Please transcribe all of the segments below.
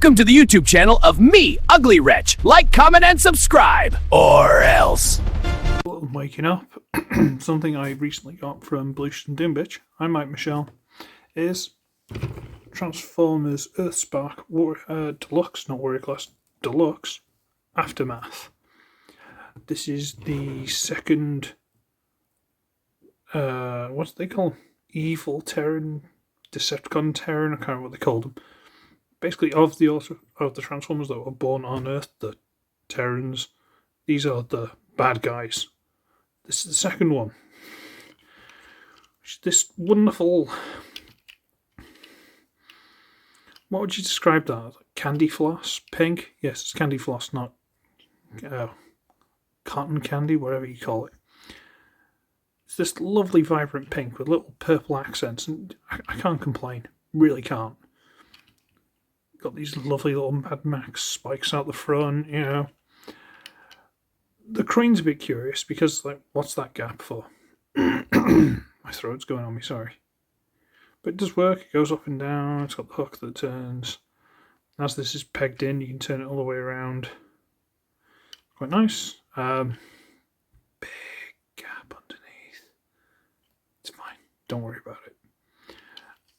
Welcome to the YouTube channel of me, Uglywretch. Like, comment, and subscribe. Or else. A little waking up. Something I recently got from Balucious Doombitch. Hi Mike Michelle. Is Transformers Earthspark Deluxe, not Warrior Class, Deluxe Aftermath. This is the second, what do they call them? Evil Terran, Decepticon Terran, I can't remember what they called them. Basically, of the Transformers that were born on Earth, the Terrans, these are the bad guys. This is the second one. This wonderful, what would you describe that as? Candy floss? Pink? Yes, it's candy floss, not cotton candy, whatever you call it. It's this lovely vibrant pink with little purple accents, and I can't complain. Really can't. Got these lovely little Mad Max spikes out the front, you know. The crane's a bit curious because, like, what's that gap for? My throat's going on me, sorry. But it does work. It goes up and down. It's got the hook that turns. As this is pegged in, you can turn it all the way around. Quite nice. Big gap underneath. It's fine. Don't worry about it.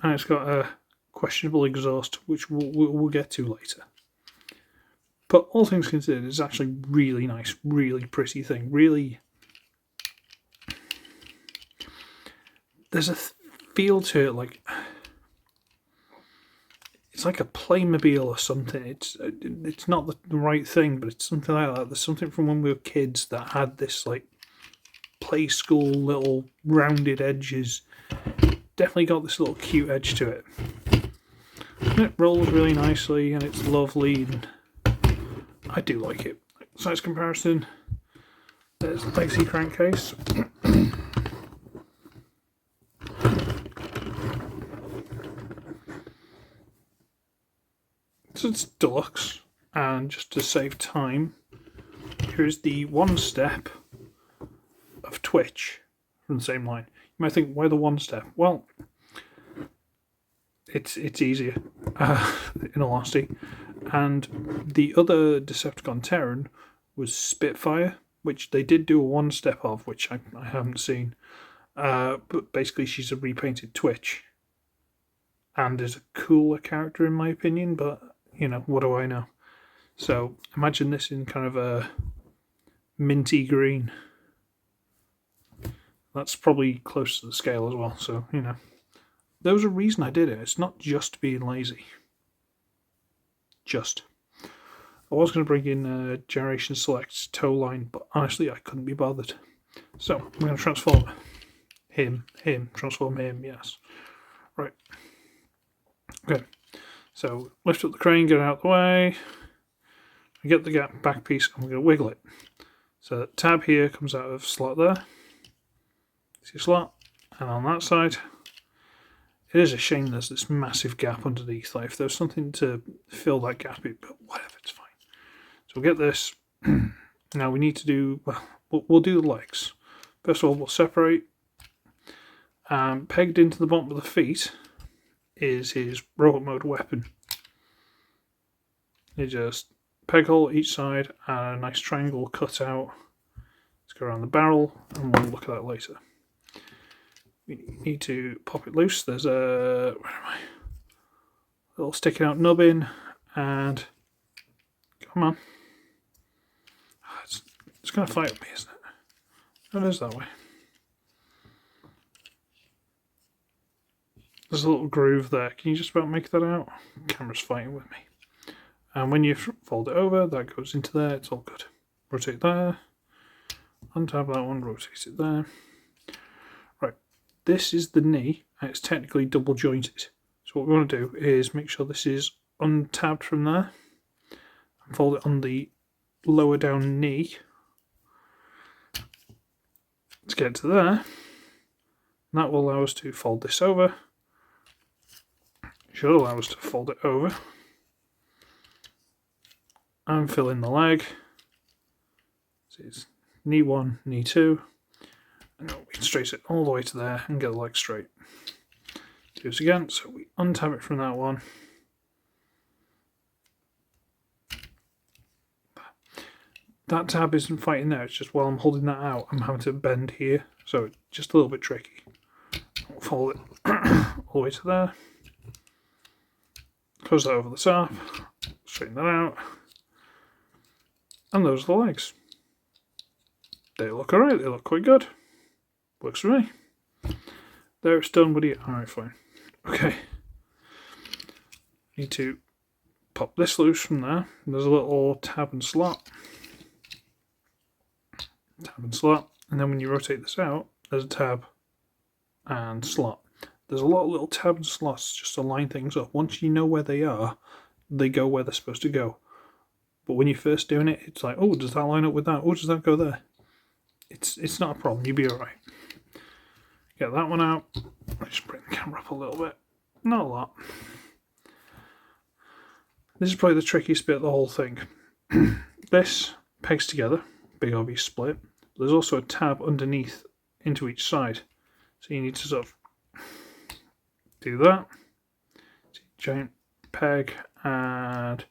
And it's got a questionable exhaust, which we'll get to later. But all things considered, it's actually really nice, really pretty thing. Really, there's a feel to it, like it's like a Playmobil or something. It's not the right thing, but it's something like that. There's something from when we were kids that had this like play school little rounded edges. Definitely got this little cute edge to it. And it rolls really nicely, and it's lovely. And I do like it. Size comparison. There's the Lexi crankcase. So it's deluxe, and just to save time, here's the one step of Twitch from the same line. You might think, why the one step? Well, it's easier, in all honesty. And the other Decepticon Terran was Spitfire, which they did do a one step of, which I haven't seen. But basically, she's a repainted Twitch, and is a cooler character in my opinion. But you know, what do I know? So imagine this in kind of a minty green. That's probably close to the scale as well. So you know, there was a reason I did it. It's not just being lazy. I was going to bring in Generation Select's tow line, but honestly I couldn't be bothered. So I'm going to transform him, transform him, yes. Right. Okay. So lift up the crane, get it out of the way. I get the back piece, I'm going to wiggle it. So that tab here comes out of slot there. See slot? And on that side, it is a shame there's this massive gap underneath. Like if there's something to fill that gap, but whatever, it's fine. So we'll get this. Now we need to do, well, we'll do the legs. First of all, we'll separate. Pegged into the bottom of the feet is his robot mode weapon. You just peg hole each side and a nice triangle cut out. Let's go around the barrel and we'll look at that later. We need to pop it loose. There's a little sticking out nubbin, and come on, it's going to fight with me, isn't it? It is that way. There's a little groove there. Can you just about make that out? The camera's fighting with me. And when you fold it over, that goes into there. It's all good. Rotate there. Untap that one. Rotate it there. Right. This is the knee, and it's technically double jointed. So what we want to do is make sure this is untabbed from there, and fold it on the lower down knee. Let's get to there. And that will allow us to fold this over. Should allow us to fold it over. And fill in the leg. So it's knee 1, knee 2. And we can straighten it all the way to there and get the leg straight. Do this again, so we untab it from that one. that tab isn't fighting there, it's just while I'm holding that out, I'm having to bend here, so it's just a little bit tricky. I'll follow it all the way to there. Close that over the top, straighten that out, and those are the legs. They look alright, they look quite good. Works for me. There, it's done, buddy. Alright, fine. Okay. Need to pop this loose from there. There's a little tab and slot. Tab and slot. And then when you rotate this out, there's a tab and slot. There's a lot of little tab and slots just to line things up. Once you know where they are, they go where they're supposed to go. But when you're first doing it, it's like, oh, does that line up with that? Oh, does that go there? It's not a problem. You'll be alright. Get that one out. I'll just bring the camera up a little bit. Not a lot. This is probably the trickiest bit of the whole thing. This pegs together. Big obvious split. There's also a tab underneath into each side. So you need to sort of do that. Giant peg, and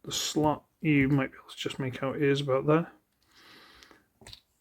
the slot you might be able to just make out is about there.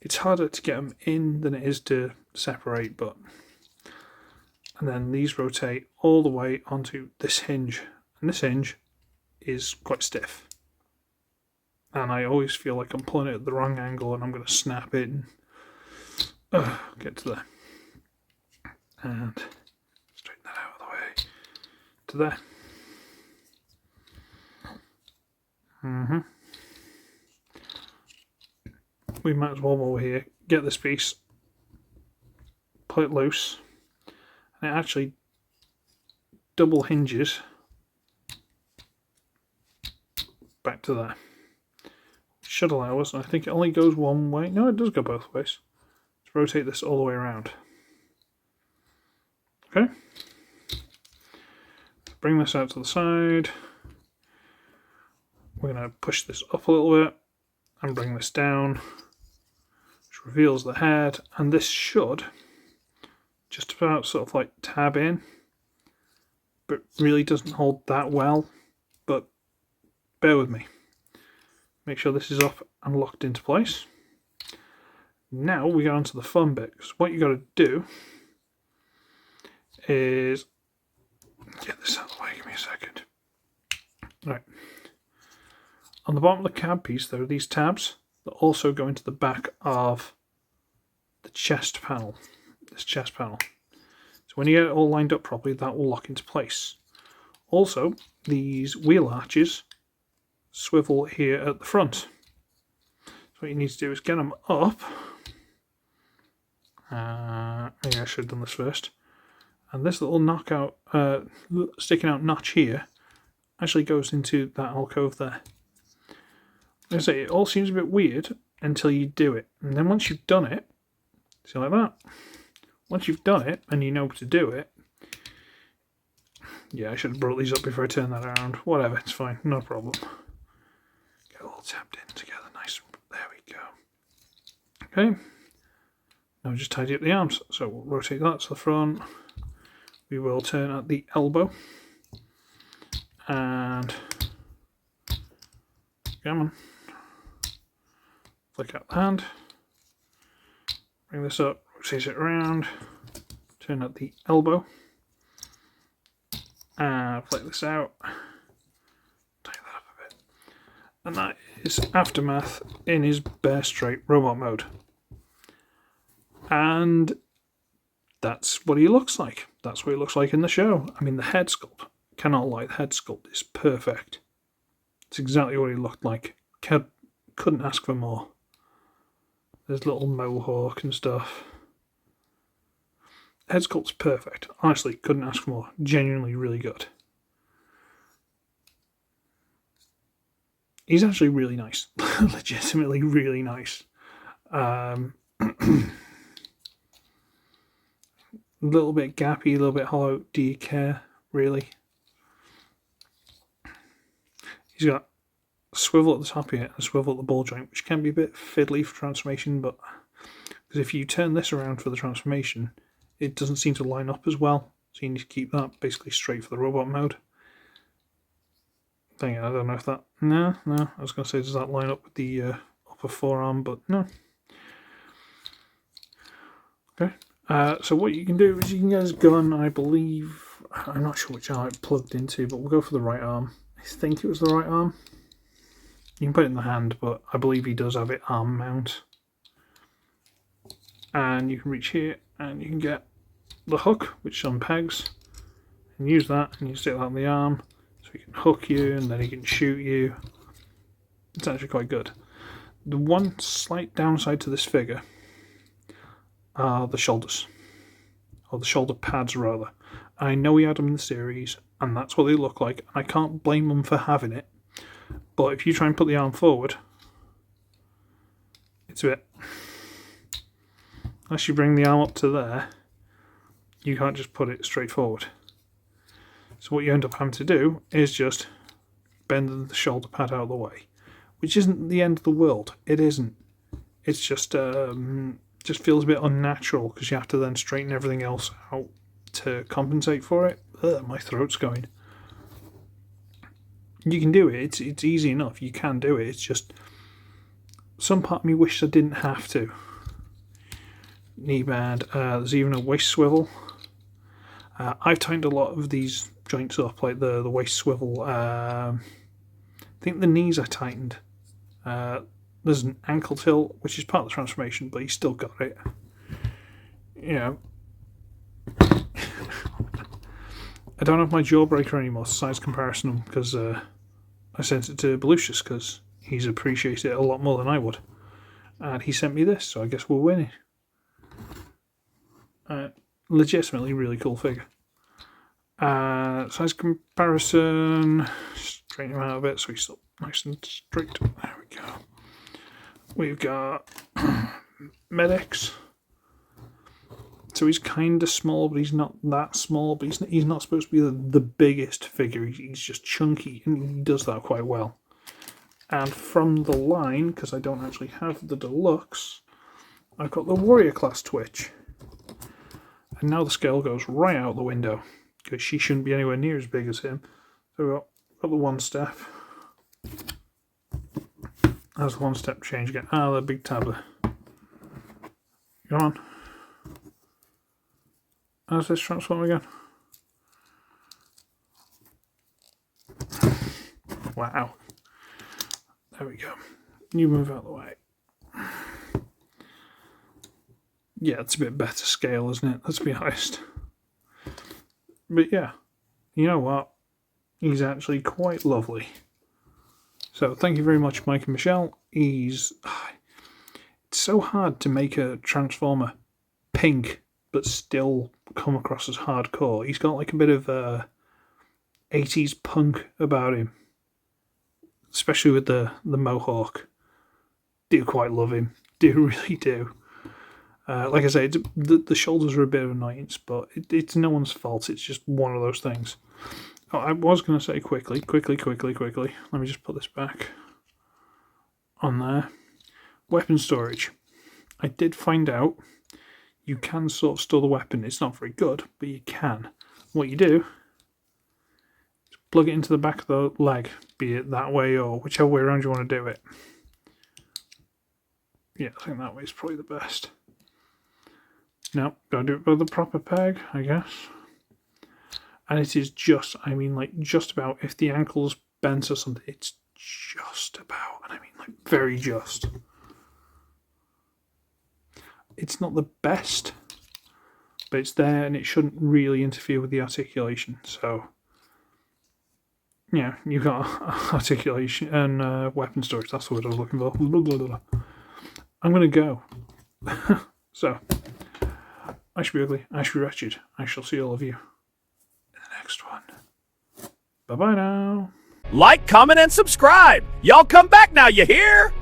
It's harder to get them in than it is to separate, but and then these rotate all the way onto this hinge, and this hinge is quite stiff, and I always feel like I'm pulling it at the wrong angle and I'm going to snap it and get to there and straighten that out of the way to there. We might as well, while we're here, get this piece, pull it loose, and it actually double hinges back to there. Should allow us, and I think it only goes one way. No, it does go both ways. Let's rotate this all the way around. Okay. Bring this out to the side. We're going to push this up a little bit and bring this down, which reveals the head, and this should just about sort of like tab in, but really doesn't hold that well, but bear with me. Make sure this is up and locked into place. Now we go on to the fun bit, because what you got to do is get this out of the way. Give me a second. Right. On the bottom of the cab piece, there are these tabs that also go into the back of the chest panel. This chest panel. So when you get it all lined up properly, that will lock into place. Also, these wheel arches swivel here at the front. So what you need to do is get them up. Maybe I should have done this first. And this little knockout, sticking out notch here, actually goes into that alcove there. Like I say, it all seems a bit weird until you do it. And then once you've done it, see like that? Once you've done it and you know to do it, yeah, I should have brought these up before I turn that around. Whatever, it's fine, no problem. Get it all tapped in together, nice. There we go. Okay. Now just tidy up the arms. So we'll rotate that to the front. We will turn at the elbow. And come on. Flick out the hand. Bring this up, rotate it around. Turn at the elbow. And flick this out. Tighten that up a bit. And that is Aftermath in his bare straight robot mode. And that's what he looks like. That's what he looks like in the show. I mean, the head sculpt, cannot lie, the head sculpt is perfect. It's exactly what he looked like. Couldn't ask for more. There's little mohawk and stuff. Head sculpt's perfect. Honestly, couldn't ask for more. Genuinely really good. He's actually really nice. Legitimately really nice. A little bit gappy, a little bit hollow. Do you care, really? He's got a swivel at the top here and a swivel at the ball joint, which can be a bit fiddly for transformation, but because if you turn this around for the transformation, it doesn't seem to line up as well. So you need to keep that basically straight for the robot mode. I don't know if that... No, I was going to say, does that line up with the proper forearm, but no. Okay. So what you can do is you can get his gun, I believe. I'm not sure which arm it plugged into, but we'll go for the right arm. I think it was the right arm. You can put it in the hand, but I believe he does have it arm mount. And you can reach here, and you can get the hook, which is on pegs, and use that, and you stick that on the arm, so he can hook you, and then he can shoot you. It's actually quite good. The one slight downside to this figure are the shoulders, or the shoulder pads rather. I know he had them in the series, and that's what they look like, and I can't blame them for having it, but if you try and put the arm forward, it's a bit... Unless you bring the arm up to there, you can't just put it straight forward. So what you end up having to do is just bend the shoulder pad out of the way, which isn't the end of the world. It isn't. It's just feels a bit unnatural because you have to then straighten everything else out to compensate for it. Ugh, my throat's going. You can do it. It's easy enough. You can do it. It's just some part of me wishes I didn't have to. Knee band. There's even a waist swivel. I've tightened a lot of these joints up, like the waist swivel. I think the knees I tightened. There's an ankle tilt, which is part of the transformation, but he's still got it. You know. I don't have my jawbreaker anymore, size comparison, because I sent it to Balucious because he's appreciated it a lot more than I would. And he sent me this, so I guess we're winning. Legitimately really cool figure. Size comparison, straighten him out a bit so he's still nice and straight. There we go. We've got medics. So he's kind of small, but he's not that small. But he's not supposed to be the biggest figure. He's just chunky, and he does that quite well. And from the line, because I don't actually have the Deluxe, I've got the Warrior Class Twitch. And now the scale goes right out the window, because she shouldn't be anywhere near as big as him. So we've got the one step. That's the one step change again. Ah, the big tablet. Come on. How's this transform again? Wow. There we go. You move out of the way. Yeah, it's a bit better scale, isn't it? Let's be honest. But yeah, you know what? He's actually quite lovely. So thank you very much, Mike and Michelle. It's so hard to make a Transformer pink, but still come across as hardcore. He's got like a bit of 80s punk about him. Especially with the mohawk. Do quite love him. Do really do. Like I say, the shoulders are a bit of an annoyance, but it's no one's fault. It's just one of those things. Oh, I was going to say quickly. Let me just put this back on there. Weapon storage. I did find out you can sort of store the weapon. It's not very good, but you can. What you do is plug it into the back of the leg, be it that way or whichever way around you want to do it. Yeah, I think that way is probably the best. No, gotta do it with the proper peg, I guess. And it is just, I mean, like, just about, if the ankle's bent or something, it's just about, and I mean, like, very just. It's not the best, but it's there, and it shouldn't really interfere with the articulation, so... Yeah, you've got articulation and weapon storage, that's the word I was looking for. I'm gonna go. So... I should be ugly, I should be wretched. I shall see all of you in the next one. Bye-bye now. Like, comment, and subscribe. Y'all come back now, you hear?